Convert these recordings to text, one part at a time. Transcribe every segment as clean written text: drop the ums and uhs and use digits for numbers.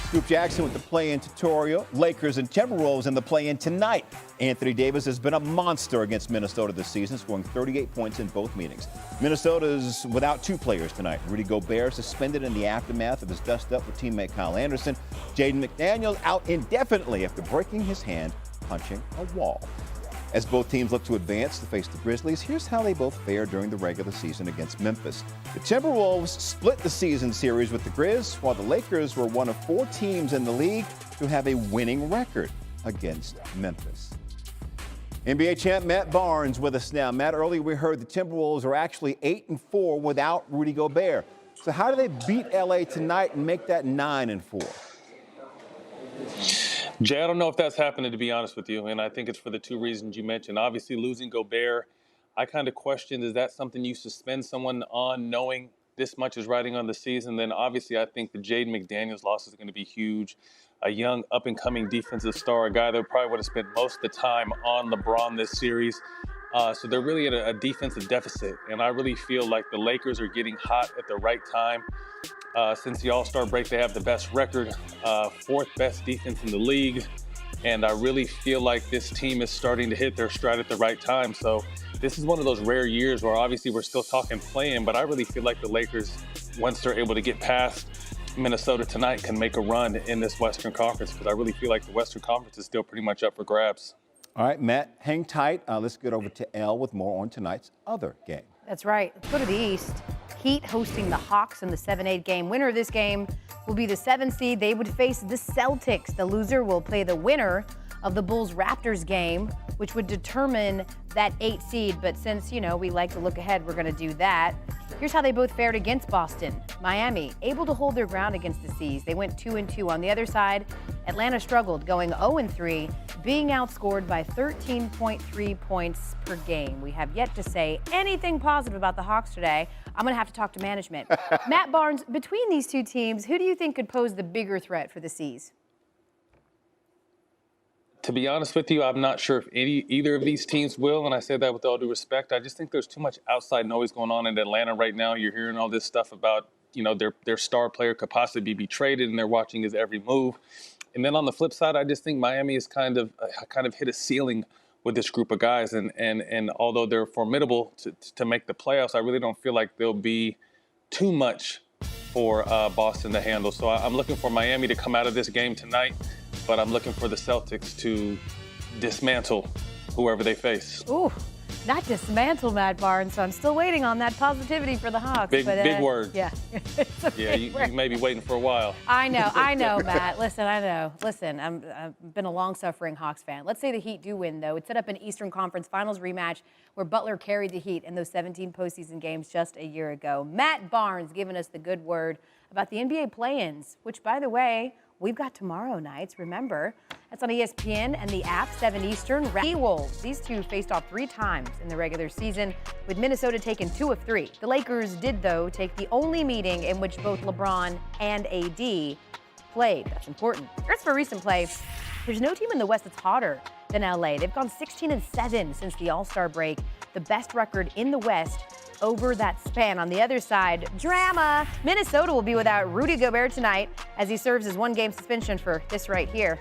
Scoop Jackson with the play-in tutorial. Lakers and Timberwolves in the play-in tonight. Anthony Davis has been a monster against Minnesota this season, scoring 38 points in both meetings. Minnesota's without two players tonight. Rudy Gobert suspended in the aftermath of his dust-up with teammate Kyle Anderson. Jaden McDaniels out indefinitely after breaking his hand punching a wall. As both teams look to advance to face the Grizzlies, here's how they both fared during the regular season against Memphis. The Timberwolves split the season series with the Grizz, while the Lakers were one of 4 teams in the league to have a winning record against Memphis. NBA champ Matt Barnes with us now. Matt, earlier we heard the Timberwolves are actually 8-4 without Rudy Gobert. So how do they beat LA tonight and make that 9-4? Jay, I don't know if that's happening, to be honest with you, and I think it's for the 2 reasons you mentioned. Obviously, losing Gobert, I kind of questioned, is that something you suspend someone on knowing this much is riding on the season? Then obviously I think the Jaden McDaniels loss is going to be huge. A young, up-and-coming defensive star, a guy that probably would have spent most of the time on LeBron this series. So they're really at a defensive deficit, and I really feel like the Lakers are getting hot at the right time. Since the All-Star break, they have the best record, 4th best defense in the league, and I really feel like this team is starting to hit their stride at the right time. So this is one of those rare years where obviously we're still talking play-in, but I really feel like the Lakers, once they're able to get past Minnesota tonight, can make a run in this Western Conference, because I really feel like the Western Conference is still pretty much up for grabs. All right, Matt, hang tight. Let's get over to Elle with more on tonight's other game. That's right. Let's go to the East. Heat hosting the Hawks in the 7-8 game. Winner of this game will be the 7 seed. They would face the Celtics. The loser will play the winner of the Bulls-Raptors game, which would determine that 8 seed. But since, we like to look ahead, we're going to do that. Here's how they both fared against Boston. Miami, able to hold their ground against the C's. They went 2-2. On the other side, Atlanta struggled, going 0-3, being outscored by 13.3 points per game. We have yet to say anything positive about the Hawks today. I'm going to have to talk to management. Matt Barnes, between these 2 teams, who do you think could pose the bigger threat for the C's? To be honest with you, I'm not sure if either of these teams will, and I say that with all due respect. I just think there's too much outside noise going on in Atlanta right now. You're hearing all this stuff about, their star player could possibly be traded, and they're watching his every move. And then on the flip side, I just think Miami has kind of hit a ceiling with this group of guys, and although they're formidable to make the playoffs, I really don't feel like there'll be too much for Boston to handle. So I'm looking for Miami to come out of this game tonight, but I'm looking for the Celtics to dismantle whoever they face. Ooh, not dismantle, Matt Barnes. So I'm still waiting on that positivity for the Hawks. Big word. Yeah. You may be waiting for a while. I know, Matt. Listen, I know. Listen, I've been a long-suffering Hawks fan. Let's say the Heat do win, though. It set up an Eastern Conference Finals rematch where Butler carried the Heat in those 17 postseason games just a year ago. Matt Barnes giving us the good word about the NBA play-ins, which, by the way, we've got tomorrow nights, remember. That's on ESPN and the app, 7 Eastern. Wolves, these 2 faced off 3 times in the regular season, with Minnesota taking 2 of 3. The Lakers did, though, take the only meeting in which both LeBron and AD played. That's important. As for recent play, there's no team in the West that's hotter than LA. They've gone 16-7 since the All-Star break, the best record in the West over that span. On the other side, drama. Minnesota will be without Rudy Gobert tonight as he serves his 1-game suspension for this right here.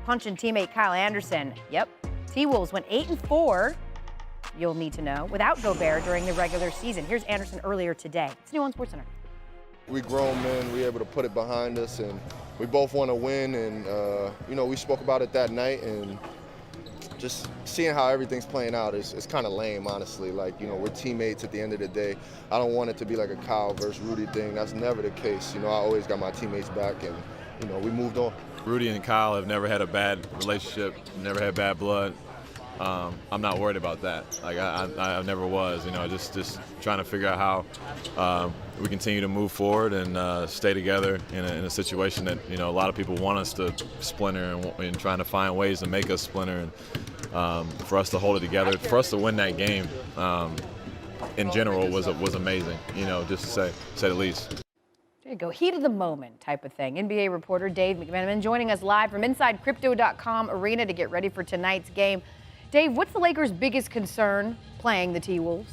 Punching teammate Kyle Anderson. Yep. T-Wolves went 8-4, you'll need to know, without Gobert during the regular season. Here's Anderson earlier today. It's new on SportsCenter. We grown men, we able to put it behind us, and we both want to win, and we spoke about it that night, and just seeing how everything's playing out is kind of lame, honestly. Like, we're teammates at the end of the day. I don't want it to be like a Kyle versus Rudy thing. That's never the case. I always got my teammates back, and, we moved on. Rudy and Kyle have never had a bad relationship, never had bad blood. I'm not worried about that. Like, I never was, just trying to figure out how we continue to move forward and stay together in a situation that, a lot of people want us to splinter and trying to find ways to make us splinter. And for us to hold it together, for us to win that game in general was amazing, just to say the least. There you go, heat of the moment type of thing. NBA reporter Dave McMenamin joining us live from inside Crypto.com Arena to get ready for tonight's game. Dave, what's the Lakers' biggest concern playing the T-Wolves?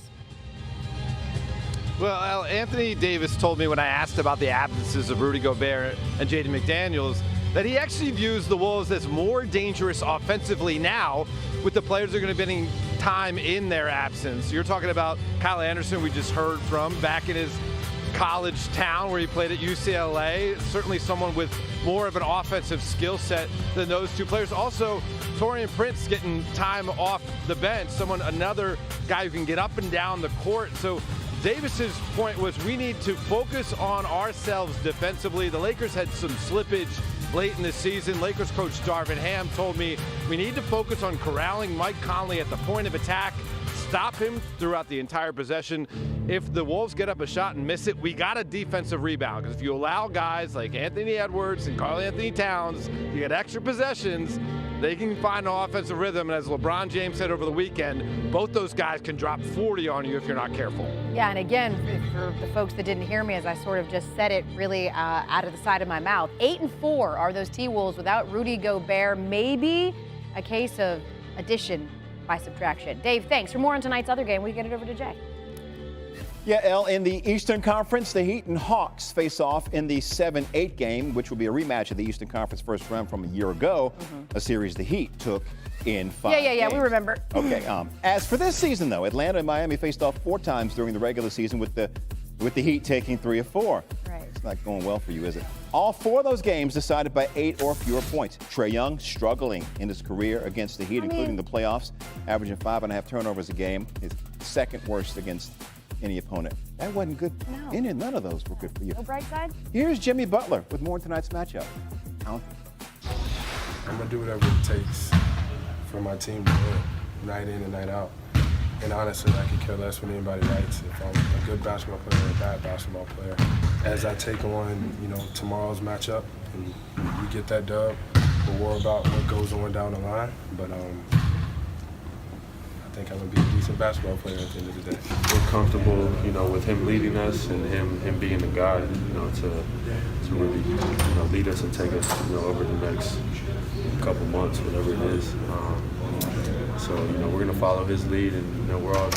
Well, Anthony Davis told me when I asked about the absences of Rudy Gobert and Jaden McDaniels that he actually views the Wolves as more dangerous offensively now with the players that are going to be getting time in their absence. You're talking about Kyle Anderson, we just heard from, back in his college town where he played at UCLA. Certainly someone with more of an offensive skill set than those two players. Also, Taurean Prince getting time off the bench, another guy who can get up and down the court. So Davis's point was we need to focus on ourselves defensively. The Lakers had some slippage late in the season. Lakers coach Darvin Ham told me we need to focus on corralling Mike Conley at the point of attack, stop him throughout the entire possession. If the Wolves get up a shot and miss it, we got a defensive rebound. Because if you allow guys like Anthony Edwards and Karl Anthony Towns to get extra possessions, they can find an offensive rhythm. And as LeBron James said over the weekend, both those guys can drop 40 on you if you're not careful. Yeah, and again, for the folks that didn't hear me as I sort of just said it really out of the side of my mouth, 8-4 are those T-Wolves without Rudy Gobert. Maybe a case of addition by subtraction. Dave, thanks. For more on tonight's other game, we get it over to Jay. Yeah, Elle, in the Eastern Conference, the Heat and Hawks face off in the 7-8 game, which will be a rematch of the Eastern Conference first round from a year ago, a series the Heat took in 5 games. We remember. Okay, as for this season, though, Atlanta and Miami faced off 4 times during the regular season with the Heat taking 3 of 4. Right. It's not going well for you, is it? All 4 of those games decided by 8 or fewer points. Trae Young struggling in his career against the Heat, including the playoffs, averaging 5.5 turnovers a game, his second worst against any opponent. That wasn't good. No. None of those were good for you. No bright side? Here's Jimmy Butler with more in tonight's matchup. Alan? I'm going to do whatever it takes for my team to win, night in and night out. And honestly, I could care less what anybody writes. If I'm a good basketball player or a bad basketball player, as I take on, tomorrow's matchup and we get that dub, we'll worry about what goes on down the line. But I think I'm going to be a decent basketball player at the end of the day. We're comfortable, with him leading us and him being the guy, to really, lead us and take us, over the next couple months, whatever it is. So, we're going to follow his lead, and we're all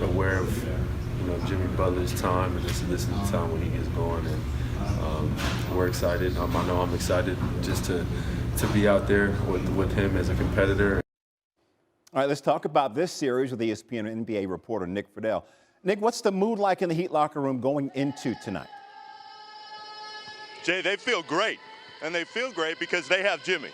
aware of, Jimmy Butler's time, and this is the time when he gets going. And we're excited. I know I'm excited just to be out there with him as a competitor. All right, let's talk about this series with ESPN and NBA reporter Nick Friedel. Nick, what's the mood like in the Heat locker room going into tonight? Jay, they feel great, and they feel great because they have Jimmy,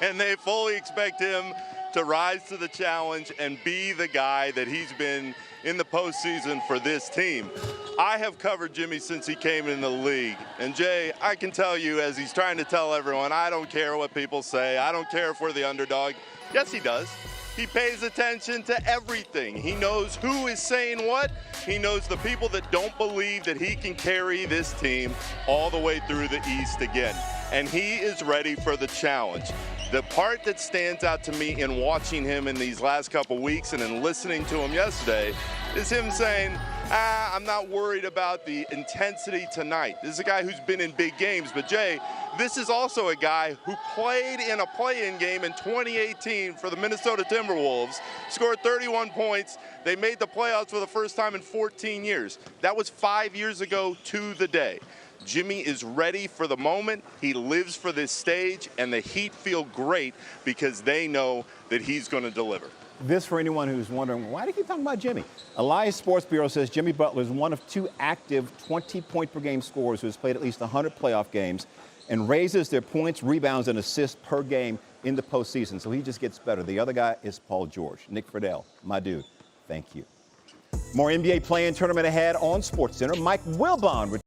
and they fully expect him to rise to the challenge and be the guy that he's been in the postseason for this team. I have covered Jimmy since he came in the league, and Jay, I can tell you, as he's trying to tell everyone, I don't care what people say, I don't care if we're the underdog. Yes, he does. He pays attention to everything. He knows who is saying what. He knows the people that don't believe that he can carry this team all the way through the East again. And he is ready for the challenge. The part that stands out to me in watching him in these last couple weeks and in listening to him yesterday is him saying, I'm not worried about the intensity tonight. This is a guy who's been in big games, but Jay, this is also a guy who played in a play-in game in 2018 for the Minnesota Timberwolves, scored 31 points. They made the playoffs for the first time in 14 years. That was 5 years ago to the day. Jimmy is ready for the moment. He lives for this stage, and the Heat feel great because they know that he's going to deliver. This for anyone who's wondering, why do you keep talking about Jimmy? Elias Sports Bureau says Jimmy Butler is one of 2 active 20-point-per-game scorers who has played at least 100 playoff games and raises their points, rebounds, and assists per game in the postseason. So he just gets better. The other guy is Paul George. Nick Friedel, my dude, thank you. More NBA play-in tournament ahead on SportsCenter. Mike Wilbon